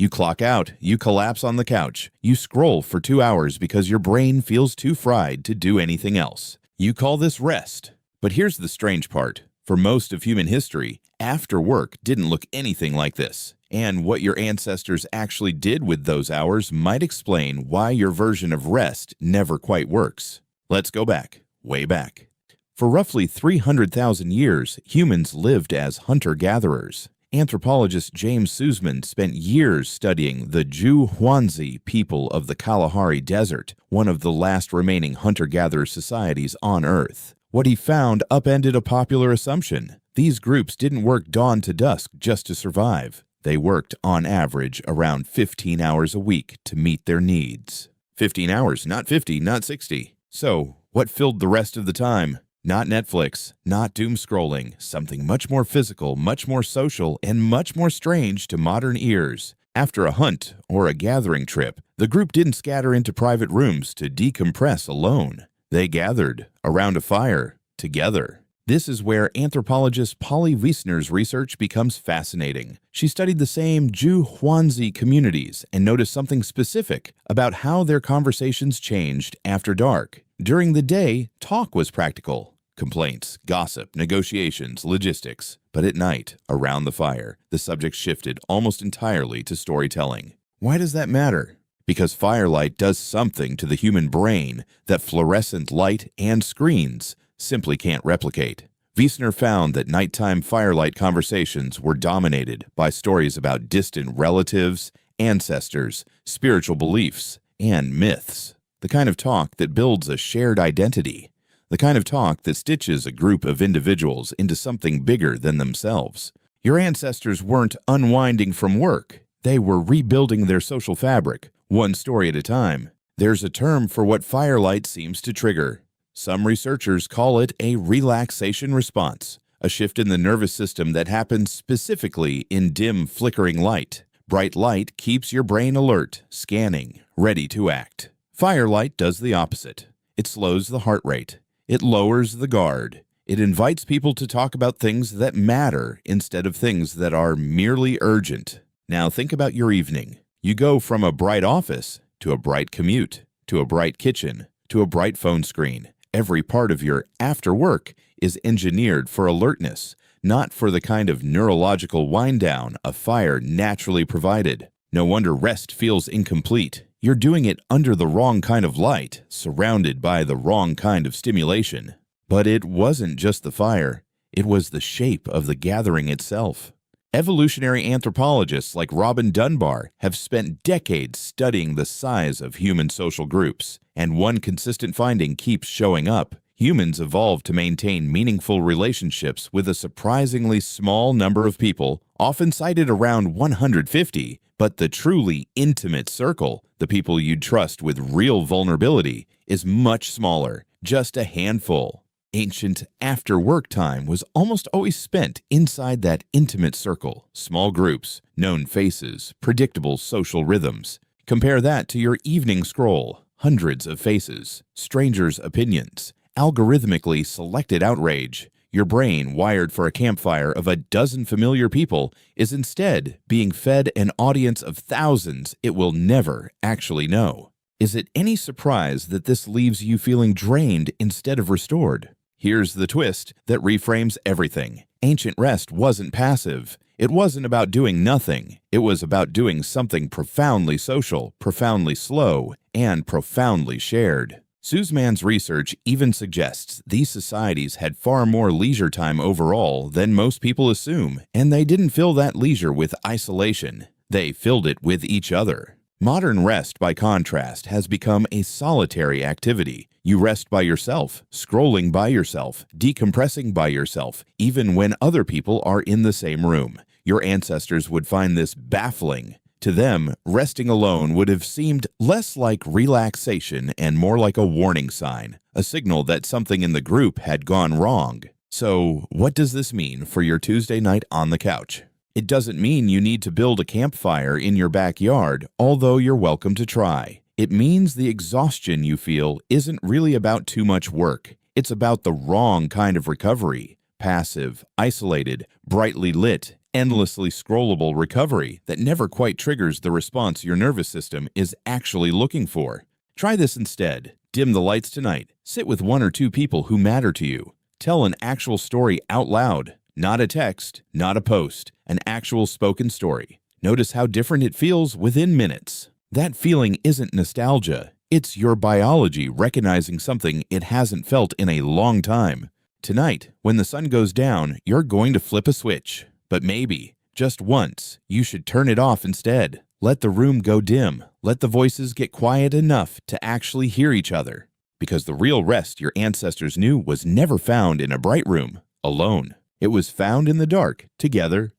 You clock out, you collapse on the couch, you scroll for 2 hours because your brain feels too fried to do anything else. You call this rest. But here's the strange part. For most of human history, after work didn't look anything like this. And what your ancestors actually did with those hours might explain why your version of rest never quite works. Let's go back, way back. For roughly 300,000 years, humans lived as hunter-gatherers. Anthropologist James Sussman spent years studying the Ju-Huanzi people of the Kalahari Desert, one of the last remaining hunter-gatherer societies on Earth. What he found upended a popular assumption. These groups didn't work dawn to dusk just to survive. They worked, on average, around 15 hours a week to meet their needs. 15 hours, not 50, not 60. So, what filled the rest of the time? Not Netflix, not doom scrolling, something much more physical, much more social, and much more strange to modern ears. After a hunt or a gathering trip, the group didn't scatter into private rooms to decompress alone. They gathered around a fire together. This is where anthropologist Polly Wiesner's research becomes fascinating. She studied the same Ju-Huanzi communities and noticed something specific about how their conversations changed after dark. During the day, talk was practical. Complaints, gossip, negotiations, logistics. But at night, around the fire, the subject shifted almost entirely to storytelling. Why does that matter? Because firelight does something to the human brain that fluorescent light and screens simply can't replicate. Wiesner found that nighttime firelight conversations were dominated by stories about distant relatives, ancestors, spiritual beliefs, and myths. The kind of talk that builds a shared identity. The kind of talk that stitches a group of individuals into something bigger than themselves. Your ancestors weren't unwinding from work. They were rebuilding their social fabric, one story at a time. There's a term for what firelight seems to trigger. Some researchers call it a relaxation response, a shift in the nervous system that happens specifically in dim, flickering light. Bright light keeps your brain alert, scanning, ready to act. Firelight does the opposite. It slows the heart rate. It lowers the guard. It invites people to talk about things that matter instead of things that are merely urgent. Now think about your evening. You go from a bright office to a bright commute, to a bright kitchen, to a bright phone screen. Every part of your after work is engineered for alertness, not for the kind of neurological wind-down a fire naturally provided. No wonder rest feels incomplete. You're doing it under the wrong kind of light, surrounded by the wrong kind of stimulation. But it wasn't just the fire. It was the shape of the gathering itself. Evolutionary anthropologists like Robin Dunbar have spent decades studying the size of human social groups, and one consistent finding keeps showing up. Humans evolved to maintain meaningful relationships with a surprisingly small number of people, often cited around 150, but the truly intimate circle, the people you'd trust with real vulnerability, is much smaller, just a handful. Ancient after-work time was almost always spent inside that intimate circle, small groups, known faces, predictable social rhythms. Compare that to your evening scroll, hundreds of faces, strangers' opinions, algorithmically selected outrage. Your brain, wired for a campfire of a dozen familiar people, is instead being fed an audience of thousands it will never actually know. Is it any surprise that this leaves you feeling drained instead of restored? Here's the twist that reframes everything. Ancient rest wasn't passive. It wasn't about doing nothing. It was about doing something profoundly social, profoundly slow, and profoundly shared. Sussman's research even suggests these societies had far more leisure time overall than most people assume, and they didn't fill that leisure with isolation. They filled it with each other. Modern rest, by contrast, has become a solitary activity. You rest by yourself, scrolling by yourself, decompressing by yourself, even when other people are in the same room. Your ancestors would find this baffling. To them, resting alone would have seemed less like relaxation and more like a warning sign, a signal that something in the group had gone wrong. So, what does this mean for your Tuesday night on the couch? It doesn't mean you need to build a campfire in your backyard, although you're welcome to try. It means the exhaustion you feel isn't really about too much work. It's about the wrong kind of recovery. Passive, isolated, brightly lit, Endlessly scrollable recovery that never quite triggers the response your nervous system is actually looking for. Try this instead. Dim the lights tonight. Sit with one or two people who matter to you. Tell an actual story out loud. Not a text, not a post, an actual spoken story. Notice how different it feels within minutes. That feeling isn't nostalgia. It's your biology recognizing something it hasn't felt in a long time. Tonight, when the sun goes down, you're going to flip a switch. But maybe, just once, you should turn it off instead. Let the room go dim. Let the voices get quiet enough to actually hear each other. Because the real rest your ancestors knew was never found in a bright room, alone. It was found in the dark, together,